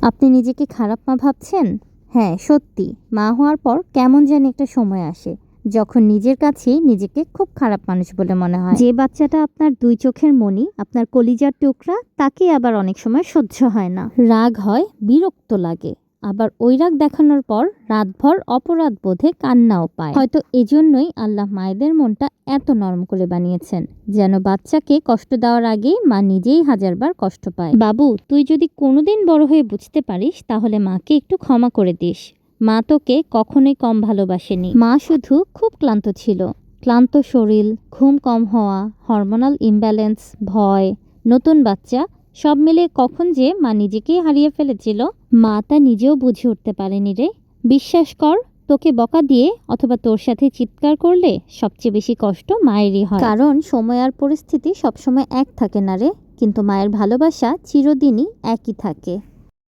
আপনি নিজেকে খারাপ মা ভাবছেন? হ্যাঁ, সত্যি। মা হওয়ার পর কেমন জানি একটা সময় আসে, যখন নিজের কাছেই নিজেকে খুব খারাপ মানুষ বলে মনে হয়। যে বাচ্চাটা আপনার ২ চোখের মণি, আপনার কলিজার টুকরা, তাকেই আবার অনেক সময় সহ্য হয় না। রাগ হয়, বিরক্ত লাগে। আবার ওই রাগ দেখানোর পর রাতভর অপরাধ বোধে কান্নাও পায়। হয়তো এজন্যই আল্লাহ মায়েদের মনটা এত নরম করে বানিয়েছেন, যেন বাচ্চাকে কষ্ট দেওয়ার আগেই মা নিজেই হাজারবার কষ্ট পায়। বাবু, তুই যদি কোনোদিন বড় হয়ে বুঝতে পারিস, তাহলে মাকে একটু ক্ষমা করে দিস। মা তোকে কখনোই কম ভালোবাসেনি। মা শুধু খুব ক্লান্ত ছিল। ক্লান্ত শরীর, ঘুম কম হওয়া, হরমোনাল ইমব্যালেন্স, ভয়, নতুন বাচ্চা, সব মিলে কখন যে মা নিজেকেই হারিয়ে ফেলেছিল, মা তা নিজেও বুঝে উঠতে পারেনি রে। বিশ্বাস কর, তোকে বকা দিয়ে অথবা তোর সাথে চিৎকার করলে সবচেয়ে বেশি কষ্ট মায়েরই হয়। কারণ সময় আর পরিস্থিতি সবসময় এক থাকে না রে, কিন্তু মায়ের ভালোবাসা চিরদিনই একই থাকে।